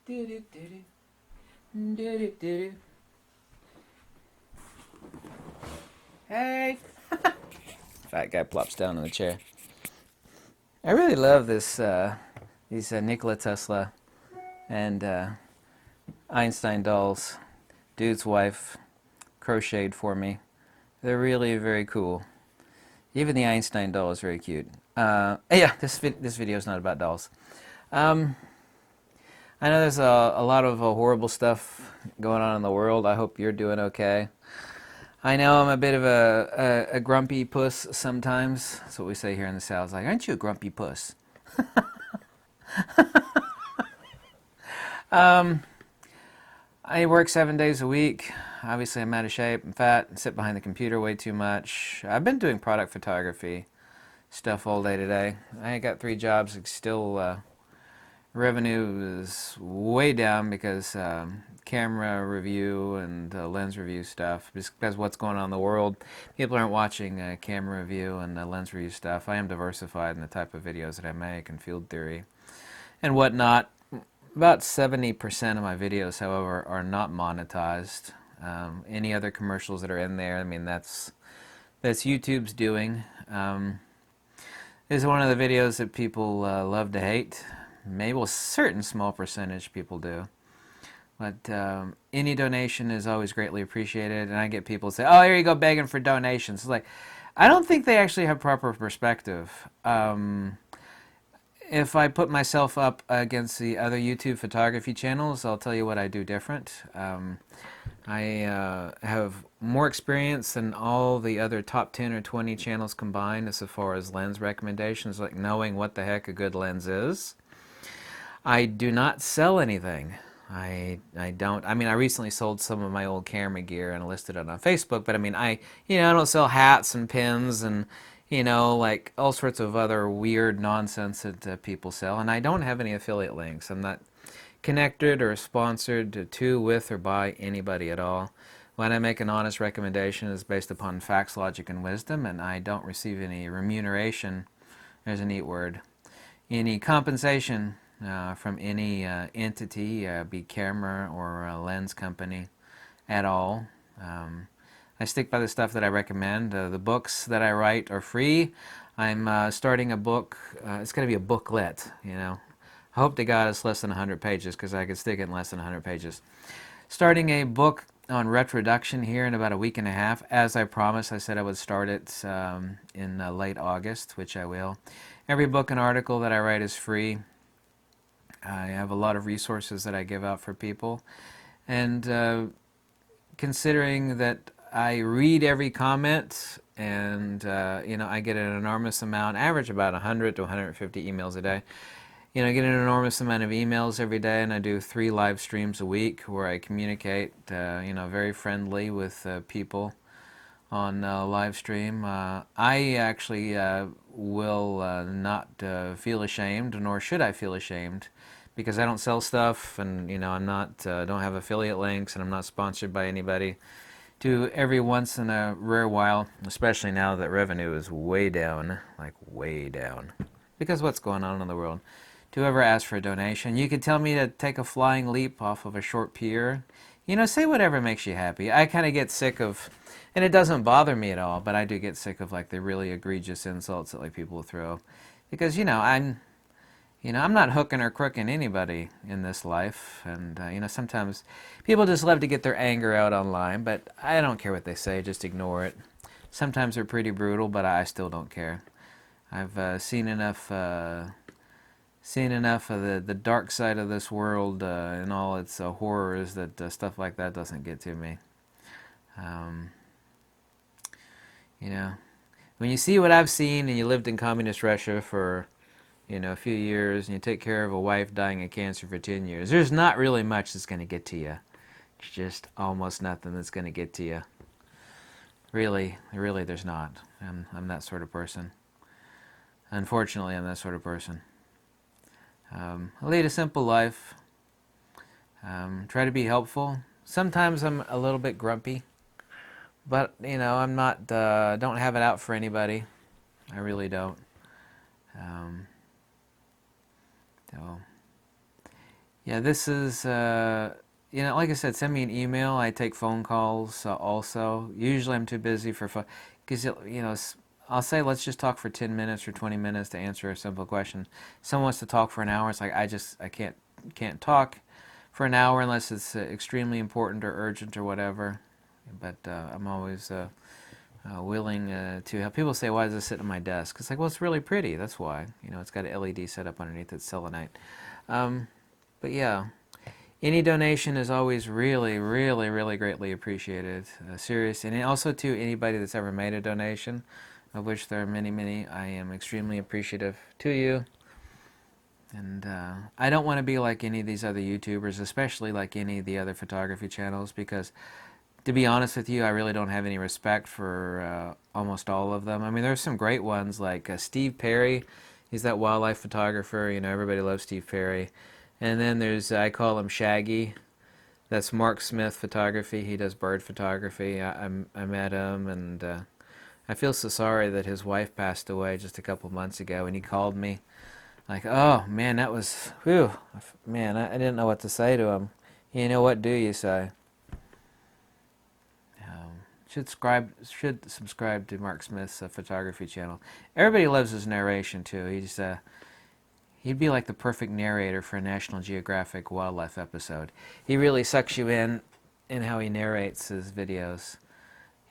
Do do do do do do do. Hey! Fat guy plops down in the chair. I really love these Nikola Tesla and Einstein dolls. Dude's wife crocheted for me. They're really very cool. Even the Einstein doll is very cute. Yeah, this video is not about dolls. Um, I know there's a lot of horrible stuff going on in the world. I hope you're doing okay. I know I'm a bit of a grumpy puss sometimes. That's what we say here in the South. Like, aren't you a grumpy puss? I work 7 days a week. Obviously, I'm out of shape. I'm fat. I sit behind the computer way too much. I've been doing product photography stuff all day today. I got 3 jobs. Still, revenue is way down because camera review and lens review stuff. Just because what's going on in the world, people aren't watching camera review and lens review stuff. I am diversified in the type of videos that I make and field theory and whatnot. About 70% of my videos, however, are not monetized. Any other commercials that are in there, I mean, that's YouTube's doing. This is one of the videos that people love to hate. Maybe a certain small percentage people do. But any donation is always greatly appreciated. And I get people say, oh, here you go begging for donations. It's like, I don't think they actually have proper perspective. If I put myself up against the other YouTube photography channels, I'll tell you what I do different. I have more experience than all the other top 10 or 20 channels combined as far as lens recommendations, like knowing what the heck a good lens is. I do not sell anything. I don't. I mean, I recently sold some of my old camera gear and listed it on Facebook. But I mean, I don't sell hats and pins and like all sorts of other weird nonsense that people sell. And I don't have any affiliate links. I'm not connected or sponsored to, with, or by anybody at all. When I make an honest recommendation, it's based upon facts, logic, and wisdom, and I don't receive any remuneration. There's a neat word. Any compensation from any entity, be camera or lens company at all. I stick by the stuff that I recommend. The books that I write are free. I'm starting a book. It's going to be a booklet, I hope to God it's less than 100 pages because I could stick it in less than 100 pages. Starting a book on retroduction here in about a week and a half. As I promised, I said I would start it in late August, which I will. Every book and article that I write is free. I have a lot of resources that I give out for people. And considering that I read every comment and, I get an enormous amount, average about 100 to 150 emails a day. I get an enormous amount of emails every day, and I do 3 live streams a week where I communicate, very friendly with people on live stream. I actually will not feel ashamed, nor should I feel ashamed, because I don't sell stuff, and I'm not don't have affiliate links, and I'm not sponsored by anybody. To every once in a rare while, especially now that revenue is way down, like way down, because what's going on in the world. To whoever asks for a donation, you could tell me to take a flying leap off of a short pier. Say whatever makes you happy. I kind of get sick of, and it doesn't bother me at all, but I do get sick of like the really egregious insults that like people throw, because I'm not hooking or crooking anybody in this life, and sometimes people just love to get their anger out online, but I don't care what they say, just ignore it. Sometimes they're pretty brutal, but I still don't care. I've seen enough of the dark side of this world and all its horrors that stuff like that doesn't get to me. When you see what I've seen, and you lived in communist Russia for a few years, and you take care of a wife dying of cancer for 10 years, there's not really much that's going to get to you. It's just almost nothing that's going to get to you. Really, there's not. I'm that sort of person. Unfortunately, I'm that sort of person. I lead a simple life. Try to be helpful. Sometimes I'm a little bit grumpy, but I'm not. Don't have it out for anybody. I really don't. So, Yeah, this is, like I said, send me an email. I take phone calls also. Usually I'm too busy for phone, because, I'll say, let's just talk for 10 minutes or 20 minutes to answer a simple question. Someone wants to talk for an hour. It's like, I can't talk for an hour unless it's extremely important or urgent or whatever. But I'm always willing to help. People say, why does this sit on my desk? It's like, well, it's really pretty. That's why. It's got an LED set up underneath. It's selenite. But yeah, any donation is always really, really, really greatly appreciated. Serious. And also to anybody that's ever made a donation, of which there are many, many, I am extremely appreciative to you. And I don't want to be like any of these other YouTubers, especially like any of the other photography channels, because to be honest with you, I really don't have any respect for almost all of them. I mean, there's some great ones like Steve Perry. He's that wildlife photographer. Everybody loves Steve Perry. And then there's, I call him Shaggy. That's Mark Smith Photography. He does bird photography. I met him, and I feel so sorry that his wife passed away just a couple months ago, and he called me. Like, oh, man, that was, whew, man, I didn't know what to say to him. What do you say? Should subscribe to Mark Smith's photography channel. Everybody loves his narration too. He'd be like the perfect narrator for a National Geographic wildlife episode. He really sucks you in how he narrates his videos.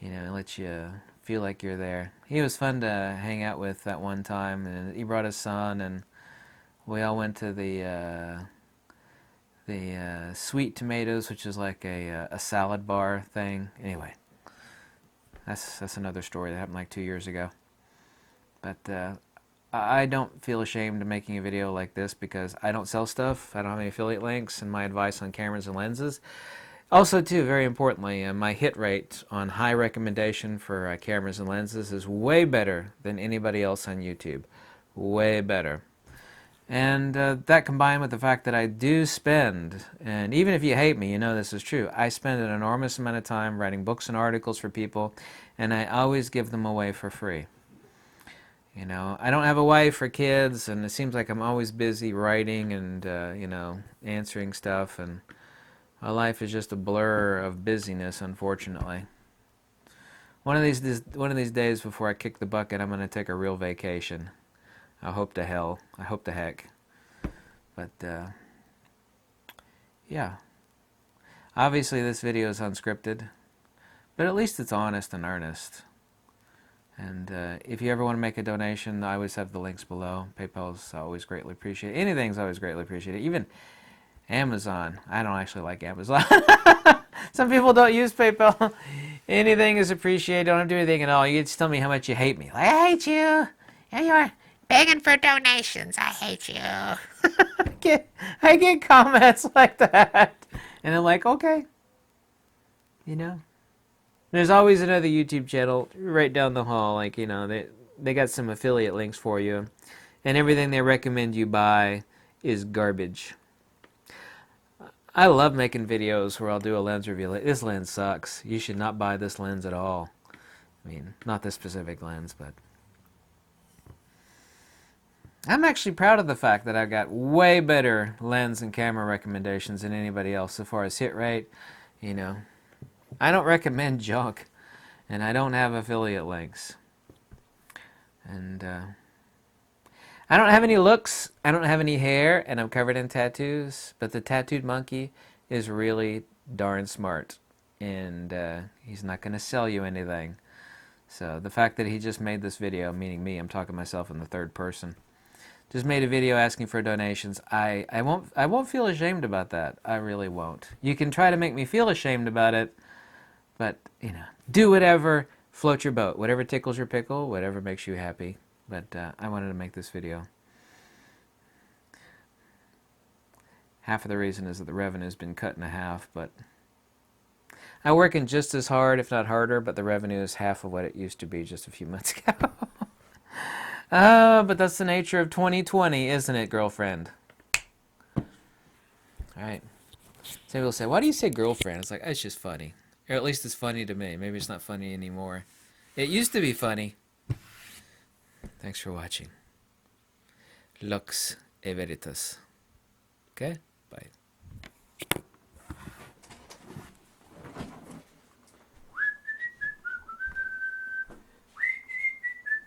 And lets you feel like you're there. He was fun to hang out with that one time, and he brought his son, and we all went to the Sweet Tomatoes, which is like a salad bar thing. Anyway. That's another story that happened like 2 years ago. But I don't feel ashamed of making a video like this because I don't sell stuff. I don't have any affiliate links, and my advice on cameras and lenses. Also, too, very importantly, my hit rate on high recommendation for cameras and lenses is way better than anybody else on YouTube. Way better. And that combined with the fact that I do spend, and even if you hate me, this is true, I spend an enormous amount of time writing books and articles for people, and I always give them away for free. I don't have a wife or kids, and it seems like I'm always busy writing and, answering stuff, and my life is just a blur of busyness, unfortunately. One of these days before I kick the bucket, I'm going to take a real vacation. I hope to heck. But, yeah. Obviously this video is unscripted, but at least it's honest and earnest. And if you ever want to make a donation, I always have the links below. PayPal's always greatly appreciated. Anything's always greatly appreciated. Even Amazon. I don't actually like Amazon. Some people don't use PayPal. Anything is appreciated. Don't have to do anything at all. You just tell me how much you hate me. Like, I hate you. Here you are. Begging for donations. I hate you. I get comments like that. And I'm like, okay. There's always another YouTube channel right down the hall. Like, they got some affiliate links for you. And everything they recommend you buy is garbage. I love making videos where I'll do a lens review. Like, this lens sucks. You should not buy this lens at all. I mean, not this specific lens, but I'm actually proud of the fact that I got way better lens and camera recommendations than anybody else as far as hit rate. I don't recommend junk, and I don't have affiliate links. And I don't have any looks, I don't have any hair, and I'm covered in tattoos, but the tattooed monkey is really darn smart, and he's not going to sell you anything. So the fact that he just made this video, meaning me, I'm talking myself in the third person, just made a video asking for donations. I won't feel ashamed about that. I really won't. You can try to make me feel ashamed about it, but do whatever floats your boat, whatever tickles your pickle, whatever makes you happy. But I wanted to make this video. Half of the reason is that the revenue's been cut in half, but I'm working just as hard, if not harder, but the revenue is half of what it used to be just a few months ago. But that's the nature of 2020, isn't it, girlfriend? Alright. Some people say, why do you say girlfriend? It's like, it's just funny. Or at least it's funny to me. Maybe it's not funny anymore. It used to be funny. Thanks for watching. Lux e Veritas. Okay? Bye.